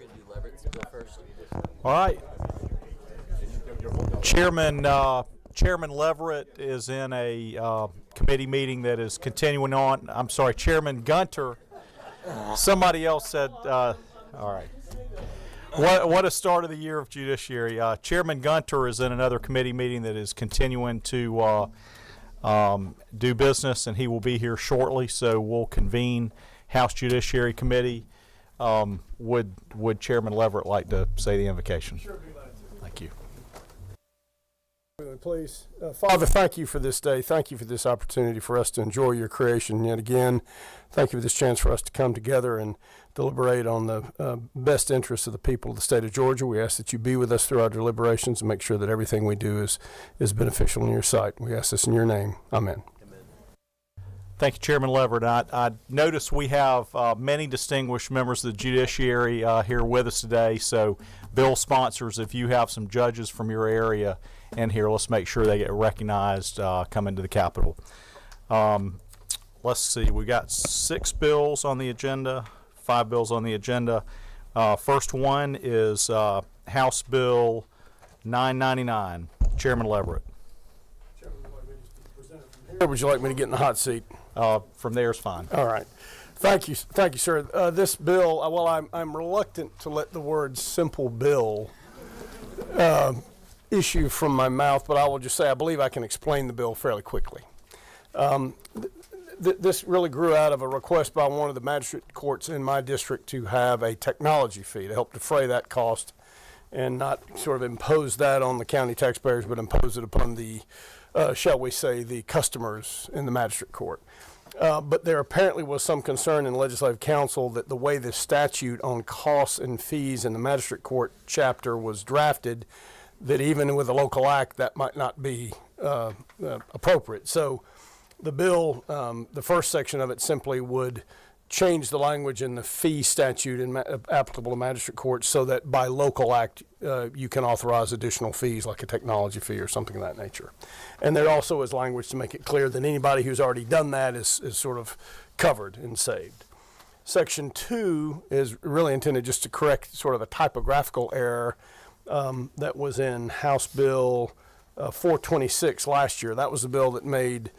going to do Leverett's bill first. All right. Chairman Leverett is in a committee meeting that is continuing on. I'm sorry, Chairman Gunter. Somebody else said, all right. What a start of the year of Judiciary. Chairman Gunter is in another committee meeting that is continuing to do business, and he will be here shortly, so we'll convene House Judiciary Committee. Would Chairman Leverett like to say the invocation? Sure, be glad to. Thank you. Please. Father, thank you for this day. Thank you for this opportunity for us to enjoy your creation yet again. Thank you for this chance for us to come together and deliberate on the best interests of the people of the state of Georgia. We ask that you be with us through our deliberations and make sure that everything we do is beneficial in your sight. We ask this in your name. Amen. Thank you, Chairman Leverett. I notice we have many distinguished members of the judiciary here with us today. So, bill sponsors, if you have some judges from your area in here, let's make sure they get recognized coming to the Capitol. Let's see, we got 6 bills on the agenda, 5 bills on the agenda. First one is House Bill 999. Chairman Leverett. Or would you like me to get in the hot seat? From there is fine. All right. Thank you, sir. This bill, well, I'm reluctant to let the word simple bill issue from my mouth, but I will just say I believe I can explain the bill fairly quickly. This really grew out of a request by one of the magistrate courts in my district to have a technology fee to help defray that cost and not sort of impose that on the county taxpayers, but impose it upon the shall we say, the customers in the magistrate court. But there apparently was some concern in the Legislative Council that the way the statute on costs and fees in the magistrate court chapter was drafted, that even with a local act, that might not be appropriate. So the bill, the first section of it simply would change the language in the fee statute applicable to magistrate courts so that by local act you can authorize additional fees like a technology fee or something of that nature. And there also is language to make it clear that anybody who's already done that is sort of covered and saved. Section 2 is really intended just to correct sort of a typographical error that was in House Bill 426 last year. That was the bill that made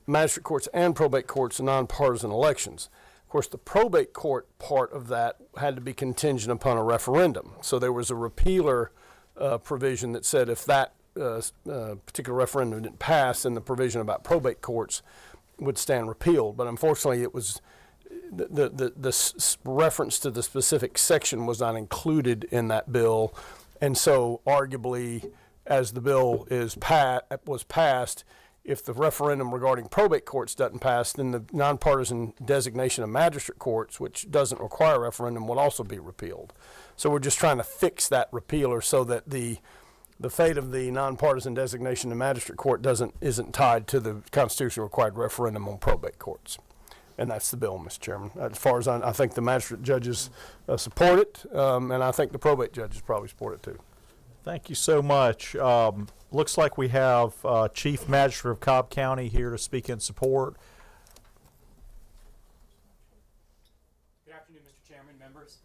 magistrate courts and probate courts nonpartisan elections. Of course, the probate court part of that had to be contingent upon a referendum. So there was a repealer provision that said if that particular referendum didn't pass, then the provision about probate courts would stand repealed. But unfortunately, it was the reference to the specific section was not included in that bill, and so arguably, as the bill was passed, if the referendum regarding probate courts doesn't pass, then the nonpartisan designation of magistrate courts, which doesn't require a referendum, will also be repealed. So we're just trying to fix that repealer so that the fate of the nonpartisan designation of magistrate court isn't tied to the constitutionally required referendum on probate courts. And that's the bill, Mr. Chairman. As far as I think the magistrate judges support it, and I think the probate judges probably support it too. Thank you so much. Looks like we have Chief Magistrate of Cobb County here to speak in support. Good afternoon, Mr. Chairman, members.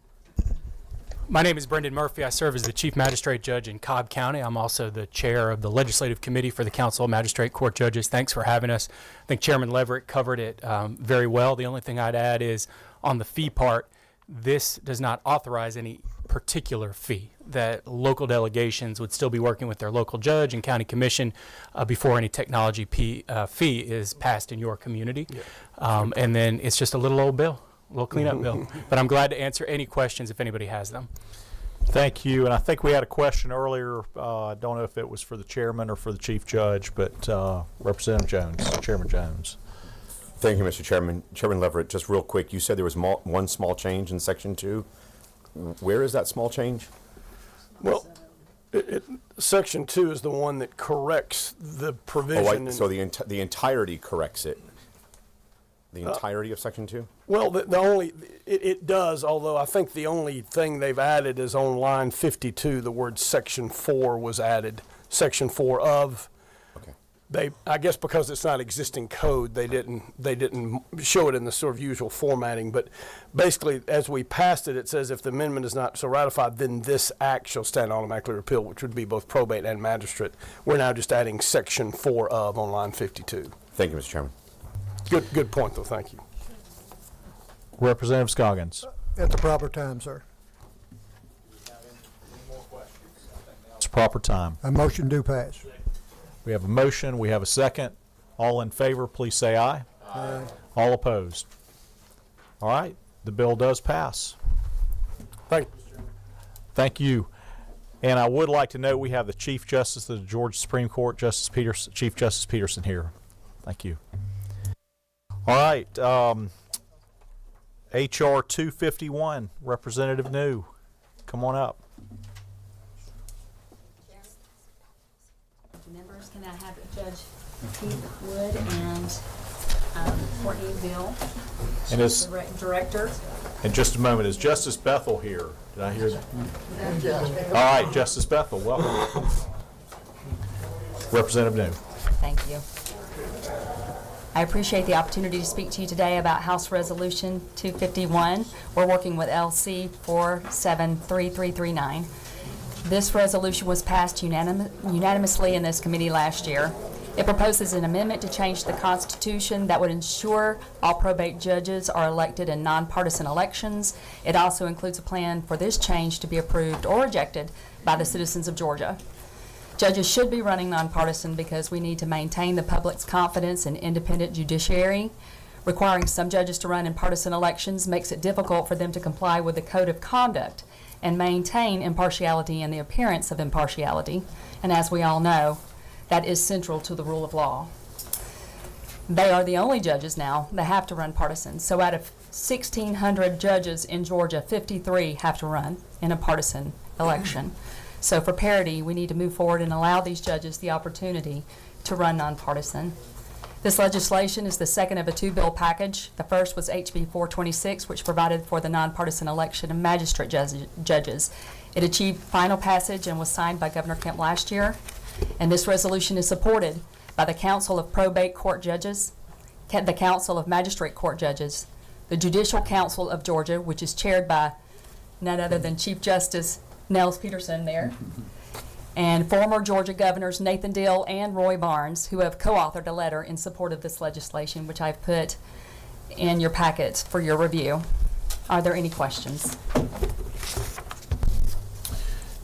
My name is Brendan Murphy. I serve as the Chief Magistrate Judge in Cobb County. I'm also the chair of the Legislative Committee for the Council of Magistrate Court Judges. Thanks for having us. I think Chairman Leverett covered it very well. The only thing I'd add is on the fee part, this does not authorize any particular fee, that local delegations would still be working with their local judge and county commission before any technology fee is passed in your community. Yeah. And then it's just a little old bill, a little cleanup bill. But I'm glad to answer any questions if anybody has them. Thank you. And I think we had a question earlier. I don't know if it was for the chairman or for the chief judge, but Representative Jones, Chairman Jones. Thank you, Mr. Chairman. Chairman Leverett, just real quick, you said there was one small change in Section 2. Where is that small change? Well, Section 2 is the one that corrects the provision. So the entirety corrects it? The entirety of Section 2? Well, it does, although I think the only thing they've added is on line 52, the word Section 4 was added. Section 4 of. Okay. I guess because it's not existing code, they didn't show it in the sort of usual formatting. But basically, as we passed it, it says if the amendment is not so ratified, then this act shall stand automatically repealed, which would be both probate and magistrate. We're now just adding section 4 of on line 52. Thank you, Mr. Chairman. Good point, though. Thank you. Representative Scoggins. At the proper time, sir. It's proper time. A motion do pass. We have a motion, we have a second. All in favor, please say aye. Aye. All opposed? All right, the bill does pass. Thank you. Thank you. And I would like to note we have the Chief Justice of the Georgia Supreme Court, Chief Justice Peterson here. Thank you. All right, HR 251, Representative New, come on up. Members, can I have Judge Keith Wood and Courtney Bill, And is, Director? in just a moment, is Justice Bethel here? Did I hear that? All right, Justice Bethel, welcome. Representative New. Thank you. I appreciate the opportunity to speak to you today about House Resolution 251. We're working with LC 473339. This resolution was passed unanimously in this committee last year. It proposes an amendment to change the Constitution that would ensure all probate judges are elected in nonpartisan elections. It also includes a plan for this change to be approved or rejected by the citizens of Georgia. Judges should be running nonpartisan because we need to maintain the public's confidence in independent judiciary. Requiring some judges to run in partisan elections makes it difficult for them to comply with the code of conduct and maintain impartiality and the appearance of impartiality. And as we all know, that is central to the rule of law. They are the only judges now that have to run partisan. So out of 1,600 judges in Georgia, 53 have to run in a partisan election. So for parity, we need to move forward and allow these judges the opportunity to run nonpartisan. This legislation is the second of a two-bill package. The first was HB 426, which provided for the nonpartisan election of magistrate judges. It achieved final passage and was signed by Governor Kemp last year. And this resolution is supported by the Council of Probate Court Judges, the Council of Magistrate Court Judges, the Judicial Council of Georgia, which is chaired by none other than Chief Justice Nels Peterson there, and former Georgia Governors Nathan Deal and Roy Barnes, who have co-authored a letter in support of this legislation, which I've put in your packets for your review. Are there any questions?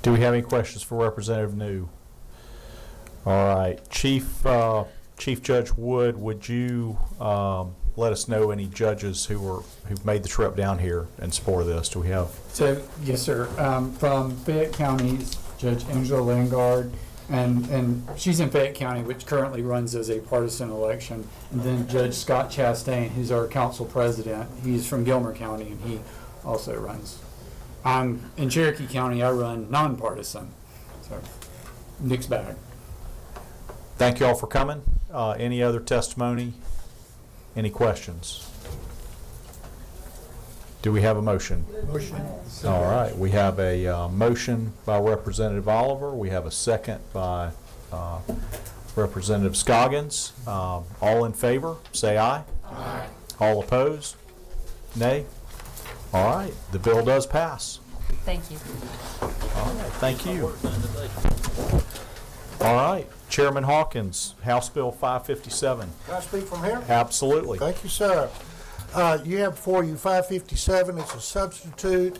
Do we have any questions for Representative New? All right, Chief Judge Wood, would you let us know any judges who've made the trip down here in support of this? Do we have? So, yes, sir. From Fayette County's Judge Angela Langard, and she's in Fayette County, which currently runs as a partisan election. And then Judge Scott Chastain, who's our council president, he's from Gilmer County, and he also runs. I'm in Cherokee County. I run nonpartisan, so mixed bag. Thank you all for coming. Any other testimony? Any questions? Do we have a motion? Motion. All right, we have a motion by Representative Oliver. We have a second by Representative Scoggins. All in favor, say aye. Aye. All opposed? Nay? All right, the bill does pass. Thank you. All right, thank you. All right, Chairman Hawkins, House Bill 557. Can I speak from here? Absolutely. Thank you, sir. You have before you 557. It's a substitute.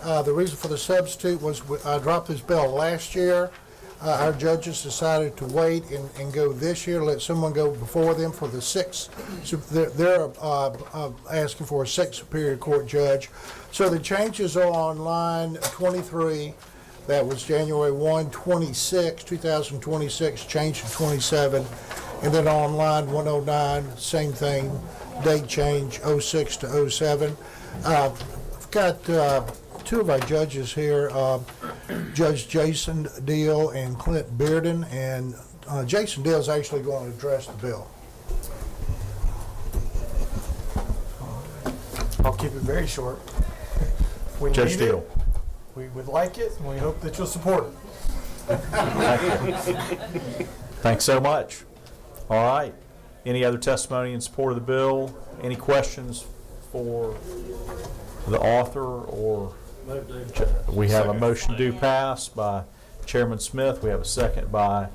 The reason for the substitute was I dropped this bill last year. Our judges decided to wait and go this year, let someone go before them for the sixth. So they're asking for a sixth Superior Court judge. So the changes are on line 23. That was January 1, 2026, changed to 27. And then on line 109, same thing, date change 06 to 07. I've got two of our judges here, Judge Jason Deal and Clint Bearden, and Jason Deal is actually going to address the bill. I'll keep it very short. We Judge need Deal. it, we would like it, and we hope that you'll support it. Thanks so much. All right. Any other testimony in support of the bill? Any questions for the author or? We have a motion to pass by Chairman Smith. We have a second by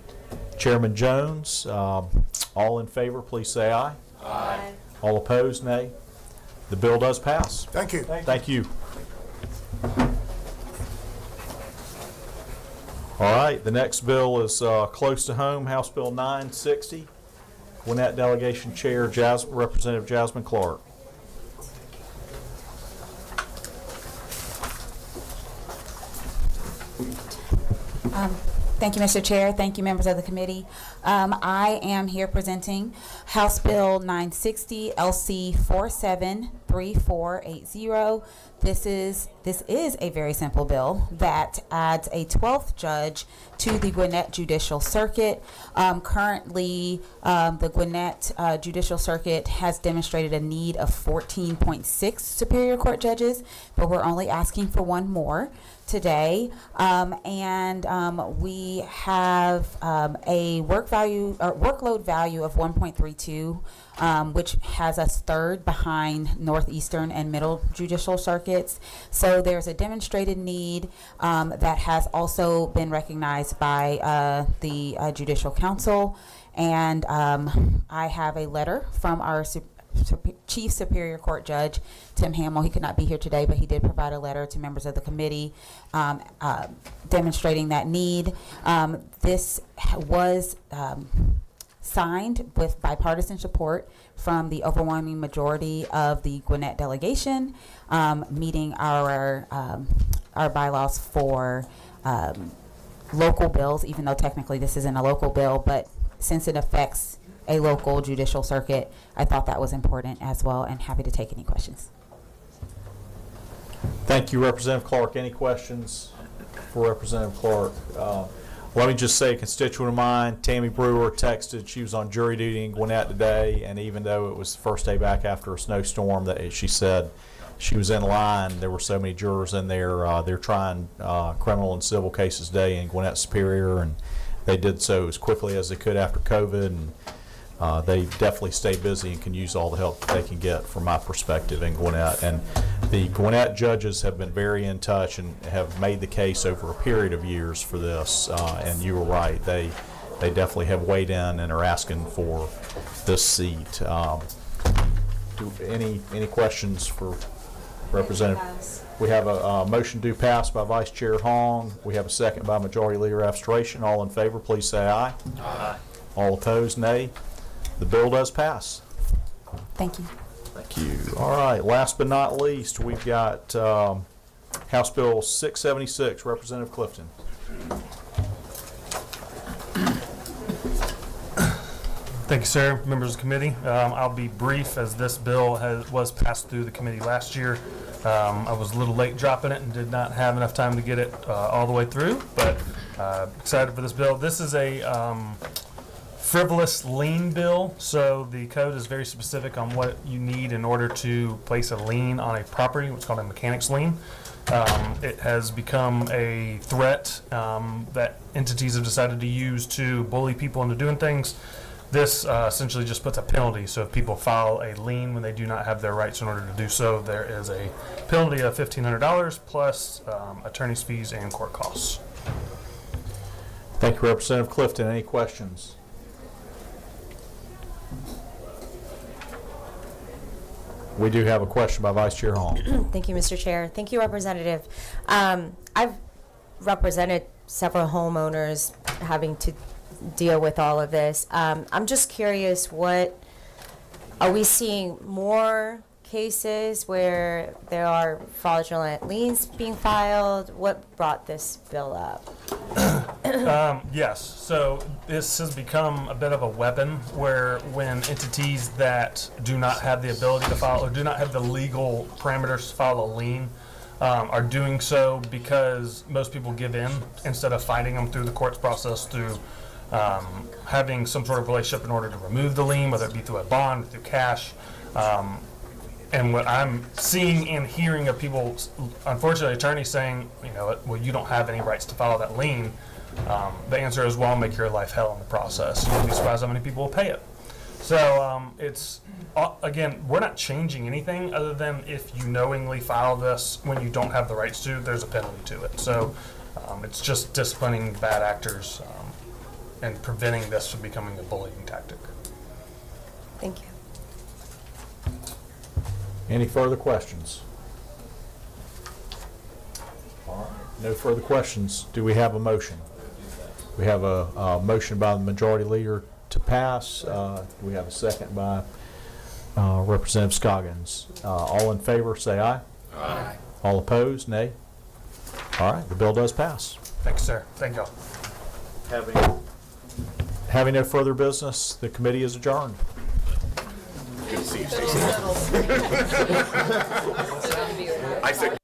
Chairman Jones. All in favor, please say aye. Aye. All opposed, nay. The bill does pass. Thank you. Thank you. All right, the next bill is close to home, House Bill 960. Gwinnett Delegation Chair Representative Jasmine Clark. Thank you, Mr. Chair. Thank you, members of the committee. I am here presenting House Bill 960 LC 473480. This is a very simple bill that adds a 12th judge to the Gwinnett Judicial Circuit. Currently, the Gwinnett Judicial Circuit has demonstrated a need of 14.6 Superior Court judges, but we're only asking for one more today, and we have a workload value of 1.32, which has us third behind Northeastern and Middle Judicial Circuits. So there's a demonstrated need that has also been recognized by the Judicial Council, and I have a letter from our Chief Superior Court Judge Tim Hamill. He could not be here today, but he did provide a letter to members of the committee demonstrating that need. This was signed with bipartisan support from the overwhelming majority of the Gwinnett delegation, meeting our bylaws for local bills, even though technically this isn't a local bill, but since it affects a local judicial circuit, I thought that was important as well, and happy to take any questions. Thank you, Representative Clark. Any questions for Representative Clark? Let me just say, a constituent of mine, Tammy Brewer, texted. She was on jury duty in Gwinnett today, and even though it was the first day back after a snowstorm, that she said she was in line. There were so many jurors in there. They're trying criminal and civil cases today in Gwinnett Superior, and they did so as quickly as they could after COVID, and they definitely stay busy and can use all the help that they can get from my perspective in Gwinnett. And the Gwinnett judges have been very in touch and have made the case over a period of years for this. And you were right, they definitely have weighed in and are asking for this seat. Any questions for Representative? We have a motion to pass by Vice Chair Hong. We have a second by Majority Leader Abstration. All in favor, please say aye. Aye. All opposed, nay. The bill does pass. Thank you. Thank you. All right, last but not least, we've got House Bill 676, Representative Clifton. Thank you, sir. Members of the committee, I'll be brief as this bill was passed through the committee last year. I was a little late dropping it and did not have enough time to get it all the way through, but excited for this bill. This is a frivolous lien bill, so the code is very specific on what you need in order to place a lien on a property, what's called a mechanic's lien. It has become a threat that entities have decided to use to bully people into doing things. This essentially just puts a penalty, so if people file a lien when they do not have their rights in order to do so, there is a penalty of $1,500 plus attorney's fees and court costs. Thank you, Representative Clifton. Any questions? We do have a question by Vice Chair Hong. Thank you, Mr. Chair. Thank you, Representative. I've represented several homeowners having to deal with all of this. I'm just curious, are we seeing more cases where there are fraudulent liens being filed? What brought this bill up? Yes, so this has become a bit of a weapon where when entities that do not have the ability to file or do not have the legal parameters to file a lien are doing so because most people give in instead of fighting them through the courts process through having some sort of relationship in order to remove the lien, whether it be through a bond, through cash. And what I'm seeing and hearing of people, unfortunately, attorneys saying, well, you don't have any rights to file that lien. The answer is, well, make your life hell in the process. You'll be surprised how many people will pay it. So it's, again, we're not changing anything other than if you knowingly file this when you don't have the rights to, there's a penalty to it. So it's just disciplining bad actors and preventing this from becoming a bullying tactic. Thank you. Any further questions? All right, no further questions. Do we have a motion? We have a motion by the majority leader to pass. Do we have a second by Representative Scoggins? All in favor, say aye. Aye. All opposed, nay. All right, the bill does pass. Thanks, sir. Thank y'all. Having no further business, the committee is adjourned. Good to see you, Stacy. I said